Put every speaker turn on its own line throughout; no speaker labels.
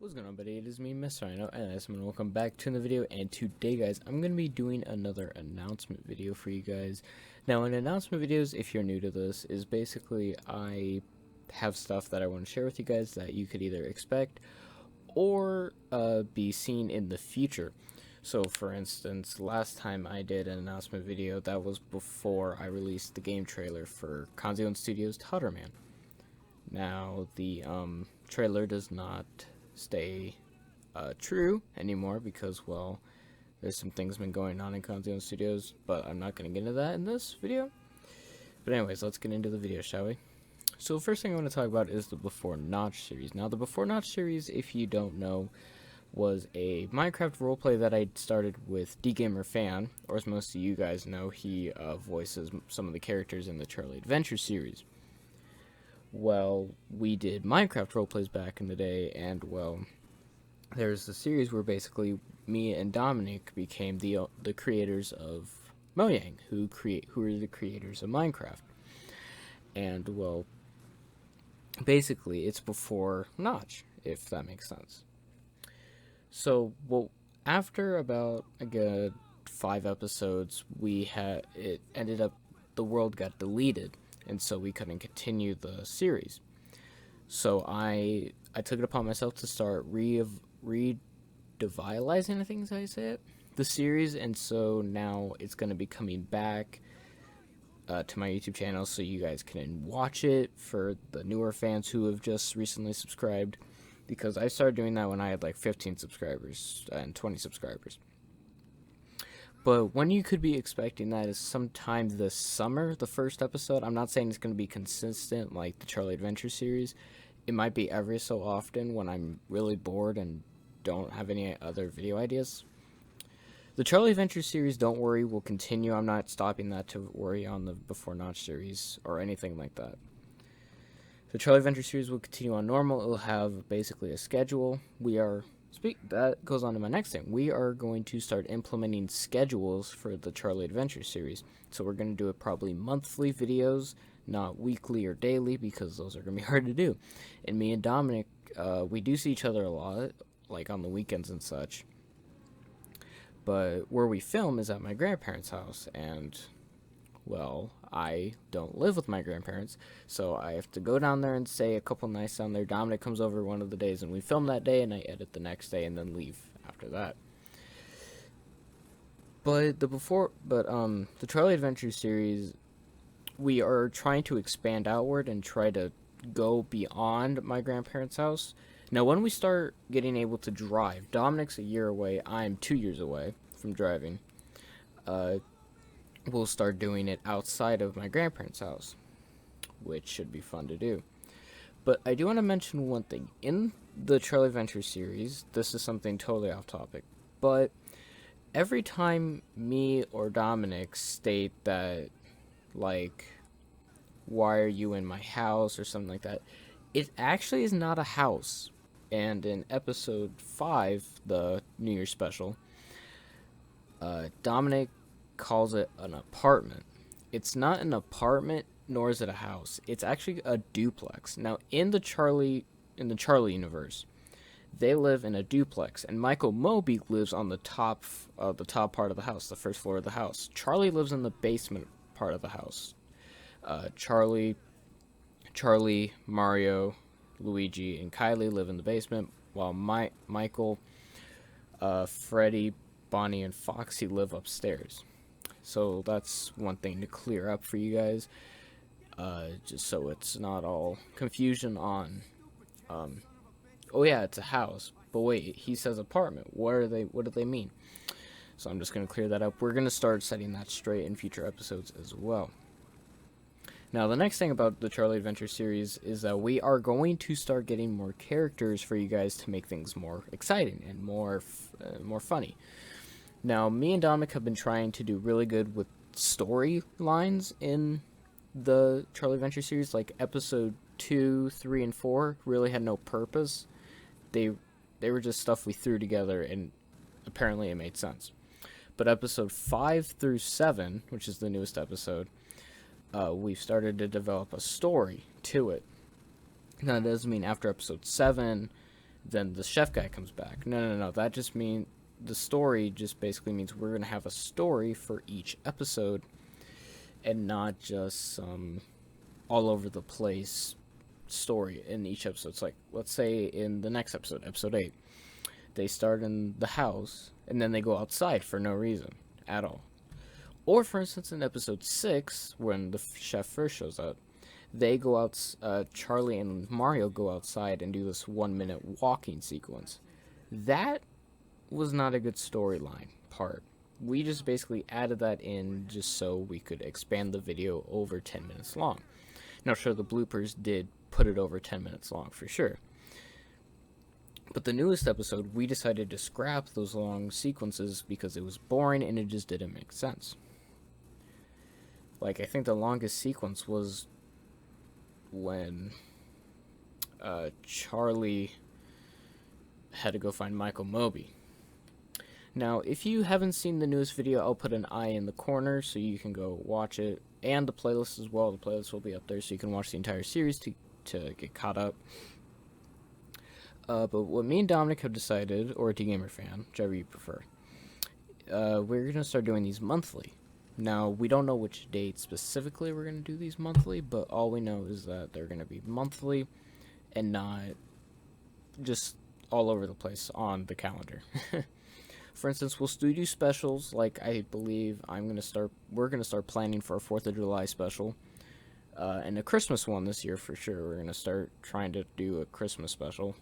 What's going on, buddy? It is me, Mr. Rhino, and welcome back to another video. And today, guys, I'm going to be doing another announcement video for you guys. Now, in announcement videos, if you're new to this, is basically I have stuff that I want to share with you guys that you could either expect or be seen in the future. So, for instance, last time I did an announcement video, that was before I released the game trailer for Kanzion Studios' Tatterman. Now, the trailer does not stay true anymore because, well, there's some things been going on in Kanzion Studios, but I'm not going to get into that in this video. But anyways, let's get into the video, shall we? So the first thing I want to talk about is the Before Notch series. Now, the Before Notch series, if you don't know, was a Minecraft roleplay that I started with DGamerFan, or as most of you guys know, he voices some of the characters in the Charlie Adventure series. Well, we did Minecraft roleplays back in the day, and, well, there's a series where basically me and Dominic became the creators of Mojang, who are the creators of Minecraft. And, well, basically, it's before Notch, if that makes sense. So, well, after about a good 5 episodes, it ended up the world got deleted, and so we couldn't continue the series. So I took it upon myself to start revitalizing, I think is how you say it, the series, and so now it's going to be coming back to my YouTube channel, so you guys can watch it for the newer fans who have just recently subscribed, because I started doing that when I had like 15 subscribers and 20 subscribers. But when you could be expecting that is sometime this summer, the first episode. I'm not saying it's going to be consistent like the Charlie Adventure series. It might be every so often when I'm really bored and don't have any other video ideas. The Charlie Adventure series, don't worry, will continue. I'm not stopping that to worry on the Before Notch series or anything like that. The Charlie Adventure series will continue on normal. It'll have basically a schedule. That goes on to my next thing. We are going to start implementing schedules for the Charlie Adventure series. So we're going to do it probably monthly videos, not weekly or daily, because those are going to be hard to do. And me and Dominic, we do see each other a lot, like on the weekends and such. But where we film is at my grandparents' house, and, well, I don't live with my grandparents, so I have to go down there and say a couple nights down there. Dominic comes over one of the days, and we film that day, and I edit the next day, and then leave after that. But the Charlie Adventure series, we are trying to expand outward and try to go beyond my grandparents' house. Now, when we start getting able to drive, Dominic's a year away, I'm 2 years away from driving. We'll start doing it outside of my grandparents' house, which should be fun to do. But I do want to mention one thing. In the Charlie Adventure series, this is something totally off topic, but every time me or Dominic state that, like, why are you in my house or something like that, it actually is not a house. And in episode 5, the New Year's special, Dominic calls it an apartment. It's not an apartment, nor is it a house. It's actually a duplex. Now, in the Charlie universe, they live in a duplex, and Michael Moby lives on the top part of the house, the first floor of the house. Charlie lives in the basement part of the house. Charlie, Mario, Luigi, and Kylie live in the basement, while Michael, Freddy, Bonnie, and Foxy live upstairs. So that's one thing to clear up for you guys, just so it's not all confusion on, oh yeah, it's a house, but wait, he says apartment. What do they mean? So I'm just going to clear that up. We're going to start setting that straight in future episodes as well. Now, the next thing about the Charlie Adventure series is that we are going to start getting more characters for you guys to make things more exciting and more funny. Now, me and Dominic have been trying to do really good with storylines in the Charlie Adventure series. Like, episode 2, 3, and 4 really had no purpose. They were just stuff we threw together, and apparently it made sense. But episode 5 through 7, which is the newest episode, we've started to develop a story to it. Now, that doesn't mean after episode 7 then the chef guy comes back. No. That just means the story just basically means we're going to have a story for each episode and not just some all over the place story in each episode. It's like, let's say in the next episode, episode 8, they start in the house and then they go outside for no reason at all. Or, for instance, in episode 6, when the chef first shows up, they go out, Charlie and Mario go outside and do this 1-minute walking sequence. That was not a good storyline part. We just basically added that in just so we could expand the video over 10 minutes long. Now, sure, the bloopers did put it over 10 minutes long, for sure. But the newest episode, we decided to scrap those long sequences because it was boring and it just didn't make sense. Like, I think the longest sequence was when Charlie had to go find Michael Moby. Now, if you haven't seen the newest video, I'll put an I in the corner so you can go watch it, and the playlist as well. The playlist will be up there so you can watch the entire series to get caught up. But what me and Dominic have decided, or a D-Gamer fan, whichever you prefer, we're going to start doing these monthly. Now, we don't know which date specifically we're going to do these monthly, but all we know is that they're going to be monthly and not just all over the place on the calendar. For instance, we'll still do specials, like I believe we're going to start planning for a 4th of July special, and a Christmas one this year for sure. We're going to start trying to do a Christmas special.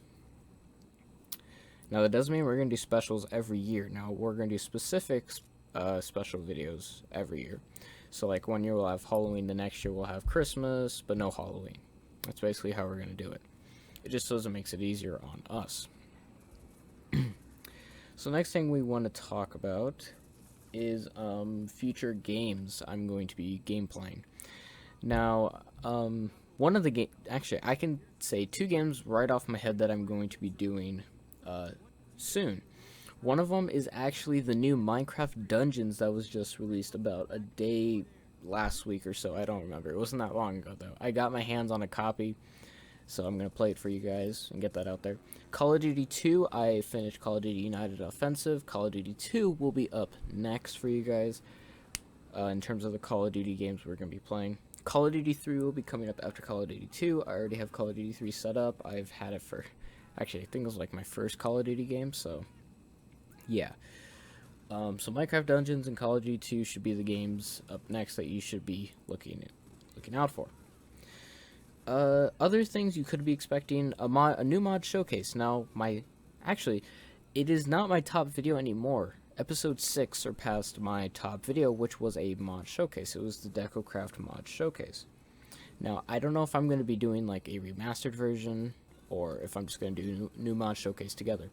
Now, that doesn't mean we're going to do specials every year. Now, we're going to do specific special videos every year. So, like, one year we'll have Halloween, the next year we'll have Christmas, but no Halloween. That's basically how we're going to do it. It just doesn't makes it easier on us. So, next thing we want to talk about is future games I'm going to be gameplaying. Now, one of the actually, I can say 2 games right off my head that I'm going to be doing soon. One of them is actually the new Minecraft Dungeons that was just released about a day last week or so. I don't remember. It wasn't that long ago, though. I got my hands on a copy, so I'm going to play it for you guys and get that out there. Call of Duty 2, I finished Call of Duty United Offensive. Call of Duty 2 will be up next for you guys in terms of the Call of Duty games we're going to be playing. Call of Duty 3 will be coming up after Call of Duty 2. I already have Call of Duty 3 set up. I've had it for... Actually, I think it was like my first Call of Duty game, so... Yeah. So Minecraft Dungeons and Call of Duty 2 should be the games up next that you should be looking out for. Other things you could be expecting, a new mod showcase. Now, it is not my top video anymore. Episode 6 surpassed my top video, which was a mod showcase. It was the DecoCraft mod showcase. Now, I don't know if I'm going to be doing like a remastered version, or if I'm just going to do new mod showcase together.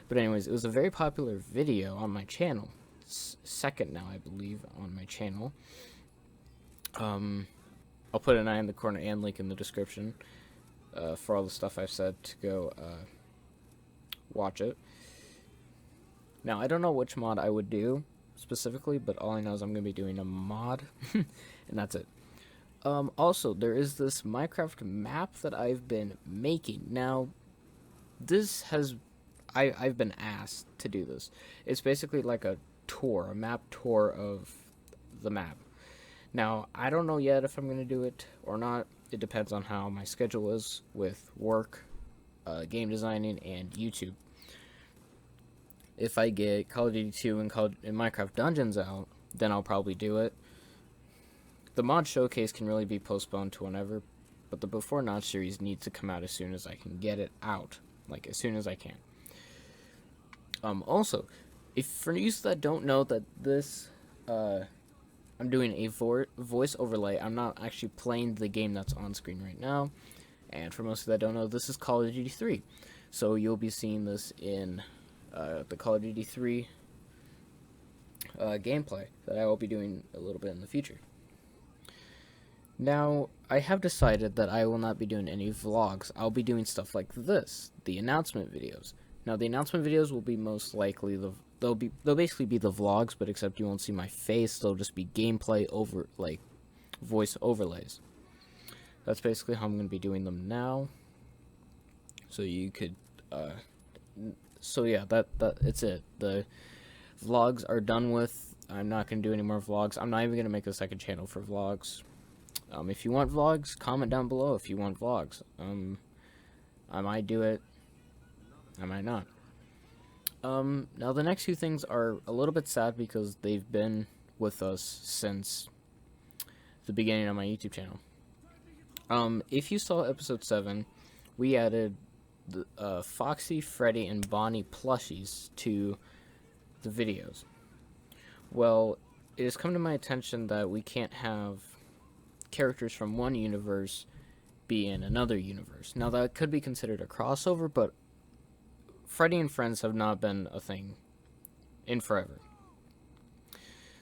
But anyways, it was a very popular video on my channel. It's second now, I believe, on my channel. I'll put an eye in the corner and link in the description for all the stuff I've said to go watch it. Now, I don't know which mod I would do specifically, but all I know is I'm going to be doing a mod, and that's it. Also, there is this Minecraft map that I've been making. Now, I've been asked to do this. It's basically like a map tour of the map. Now, I don't know yet if I'm going to do it or not. It depends on how my schedule is with work, game designing, and YouTube. If I get Call of Duty 2 and Minecraft Dungeons out, then I'll probably do it. The mod showcase can really be postponed to whenever, but the Before Notch series needs to come out as soon as I can get it out. Like, as soon as I can. Also, if for you that don't know that this, I'm doing a voice overlay. I'm not actually playing the game that's on screen right now. And for most of you that don't know, this is Call of Duty 3. So you'll be seeing this in the Call of Duty 3 gameplay that I will be doing a little bit in the future. Now, I have decided that I will not be doing any vlogs. I'll be doing stuff like this, the announcement videos. Now, the announcement videos will be most likely they'll basically be the vlogs, but except you won't see my face. They'll just be gameplay over, like, voice overlays. That's basically how I'm going to be doing them now. So you could so yeah, that it's it. The vlogs are done with. I'm not gonna do any more vlogs. I'm not even gonna make a second channel for vlogs. If you want vlogs, comment down below if you want vlogs. I might do it. I might not. Now the next few things are a little bit sad because they've been with us since the beginning of my YouTube channel. If you saw episode 7, we added the Foxy, Freddy, and Bonnie plushies to the videos. Well, it has come to my attention that we can't have characters from one universe be in another universe. Now that could be considered a crossover, but Freddy and Friends have not been a thing in forever.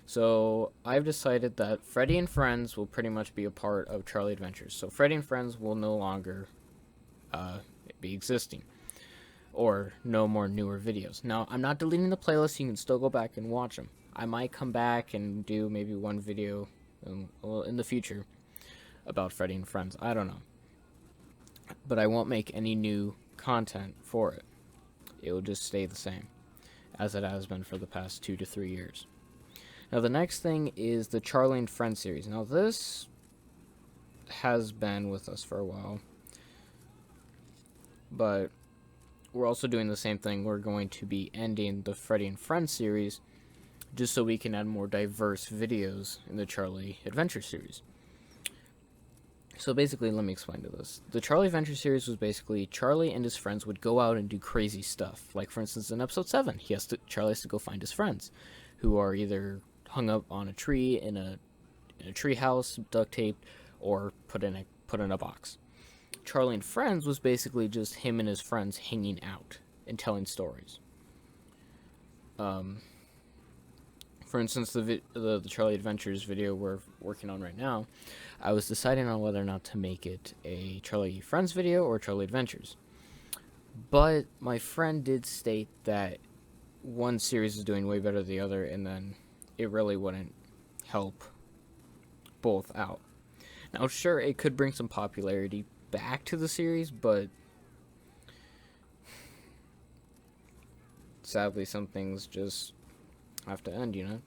So I've decided that Freddy and Friends will pretty much be a part of Charlie Adventures. So Freddy and Friends will no longer be existing, or no more newer videos. Now I'm not deleting the playlist, you can still go back and watch them. I might come back and do maybe one video in the future about Freddy and Friends. I don't know. But I won't make any new content for it. It will just stay the same as it has been for the past 2 to 3 years. Now the next thing is the Charlie and Friends series. Now this has been with us for a while, but we're also doing the same thing. We're going to be ending the Freddy and Friends series just so we can add more diverse videos in the Charlie Adventure series. So basically, let me explain to this. The Charlie Adventure series was basically Charlie and his friends would go out and do crazy stuff. Like, for instance, in episode 7, Charlie has to go find his friends, who are either hung up on a tree in a tree house, duct taped, or put in a box. Charlie and Friends was basically just him and his friends hanging out and telling stories. For instance, the Charlie Adventures video we're working on right now, I was deciding on whether or not to make it a Charlie Friends video or Charlie Adventures. But my friend did state that one series is doing way better than the other, and then it really wouldn't help both out. Now, sure, it could bring some popularity back to the series, but sadly, some things just have to end, you know?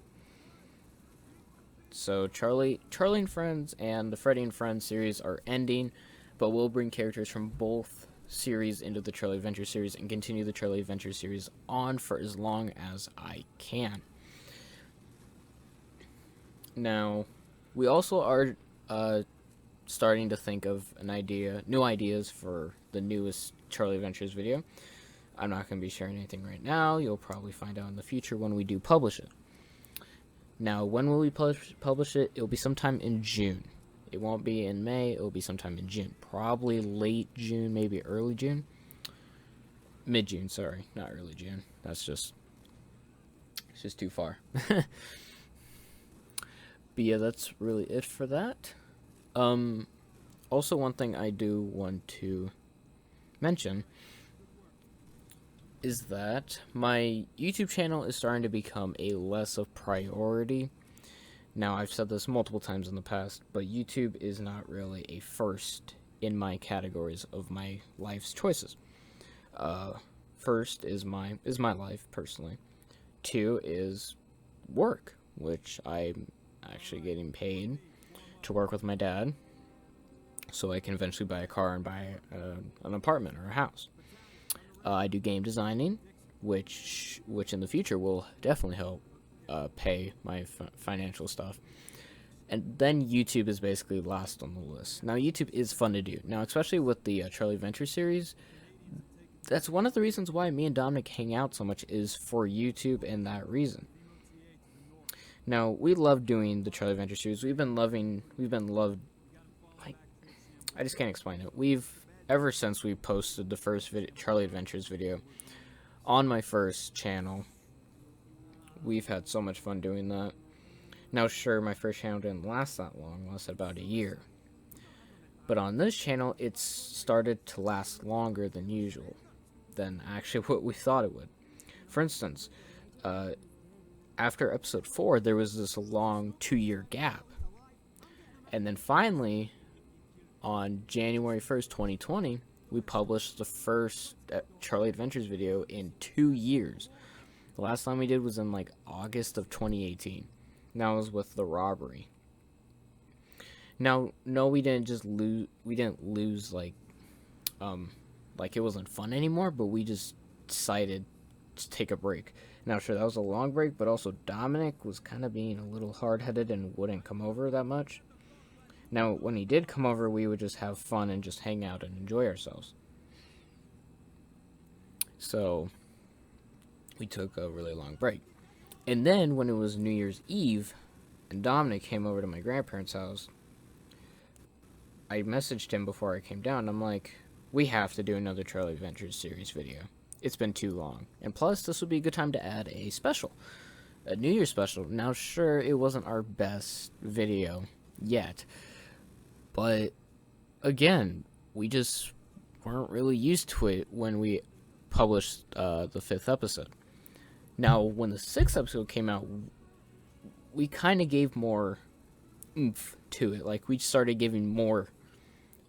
So Charlie and Friends and the Freddy and Friends series are ending, but we'll bring characters from both series into the Charlie Adventure series and continue the Charlie Adventure series on for as long as I can. Now, we also are starting to think of new ideas for the newest Charlie Adventures video. I'm not going to be sharing anything right now. You'll probably find out in the future when we do publish it. Now, when will we publish it? It'll be sometime in June. It won't be in May. It'll be sometime in June. Probably late June, maybe early June. Mid-June, sorry. Not early June. It's just too far. But yeah, that's really it for that. Also, one thing I do want to mention is that my YouTube channel is starting to become a less of priority. Now, I've said this multiple times in the past, but YouTube is not really a first in my categories of my life's choices. First is my life, personally. 2 is work, which I'm actually getting paid to work with my dad, so I can eventually buy a car and buy an apartment or a house. I do game designing, which in the future will definitely help pay my financial stuff. And then YouTube is basically last on the list. Now, YouTube is fun to do. Now, especially with the Charlie Adventure series, that's one of the reasons why me and Dominic hang out so much is for YouTube and that reason. Now, we love doing the Charlie Adventure series. We've been loved, like, I just can't explain it. Ever since we posted the first Charlie Adventures video on my first channel, we've had so much fun doing that. Now, sure, my first channel didn't last that long, it lasted about a year. But on this channel, it's started to last longer than usual, than actually what we thought it would. For instance, after episode 4, there was this long 2-year gap. And then finally, on January 1st, 2020, we published the first Charlie Adventures video in 2 years. The last time we did was in like August of 2018. Now it was with the robbery. Now, no, we didn't just lose. We didn't lose like it wasn't fun anymore. But we just decided to take a break. Now, sure, that was a long break, but also Dominic was kind of being a little hard-headed and wouldn't come over that much. Now, when he did come over, we would just have fun and just hang out and enjoy ourselves. So we took a really long break. And then when it was New Year's Eve and Dominic came over to my grandparents' house, I messaged him before I came down. I'm like, we have to do another Charlie Adventures series video. It's been too long. And plus, this would be a good time to add a special. A New Year's special. Now, sure, it wasn't our best video yet. But, again, we just weren't really used to it when we published the 5th episode. Now, when the 6th episode came out, we kind of gave more oomph to it. Like, we started giving more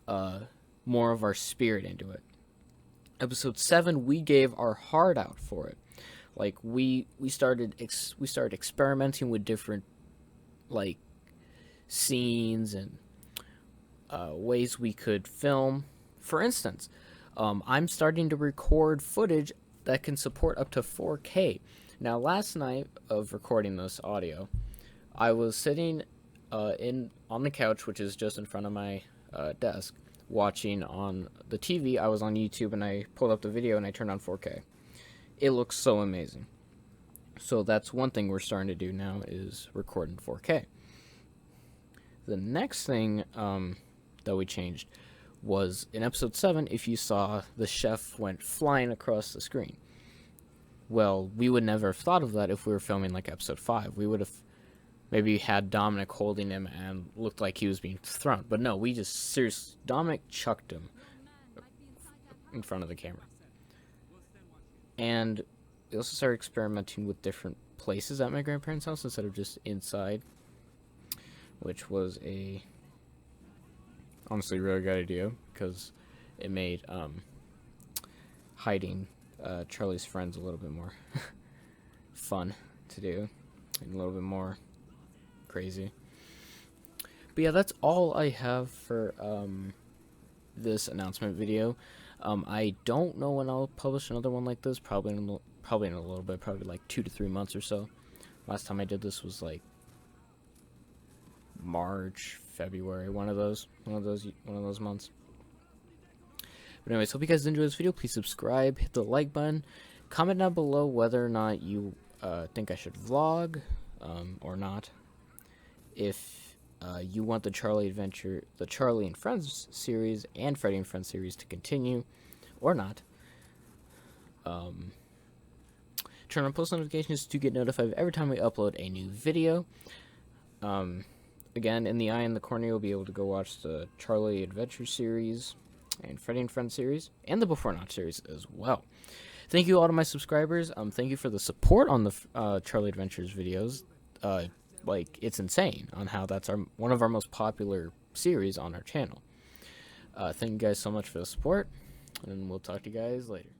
of our spirit into it. Episode 7, we gave our heart out for it. Like, we started experimenting with different, like, scenes and ways we could film. For instance, I'm starting to record footage that can support up to 4K. Now, last night of recording this audio, I was sitting on the couch, which is just in front of my desk, watching on the TV. I was on YouTube and I pulled up the video and I turned on 4K. It looks so amazing. So that's one thing we're starting to do now, is record in 4K. The next thing that we changed was in episode 7, if you saw the chef went flying across the screen. Well, we would never have thought of that if we were filming like episode 5. We would have maybe had Dominic holding him and looked like he was being thrown. But no, we just seriously, Dominic chucked him in front of the camera. And we also started experimenting with different places at my grandparents' house instead of just inside, which was a honestly really good idea because it made hiding Charlie's friends a little bit more fun to do and a little bit more crazy. But yeah, that's all I have for this announcement video. I don't know when I'll publish another one like this. Probably in a little bit, probably like 2 to 3 months or so. Last time I did this was like March, February, one of those months. But anyways, hope you guys enjoyed this video. Please subscribe, hit the like button, comment down below whether or not you think I should vlog or not. If you want the Charlie and Friends series and Freddy and Friends series to continue or not. Turn on post notifications to get notified every time we upload a new video. Again, in the eye in the corner, you'll be able to go watch the Charlie Adventure series and Freddy and Friends series and the Before Not series as well. Thank you all to my subscribers. Thank you for the support on the Charlie Adventures videos. Like, it's insane on how that's one of our most popular series on our channel. Thank you guys so much for the support, and we'll talk to you guys later.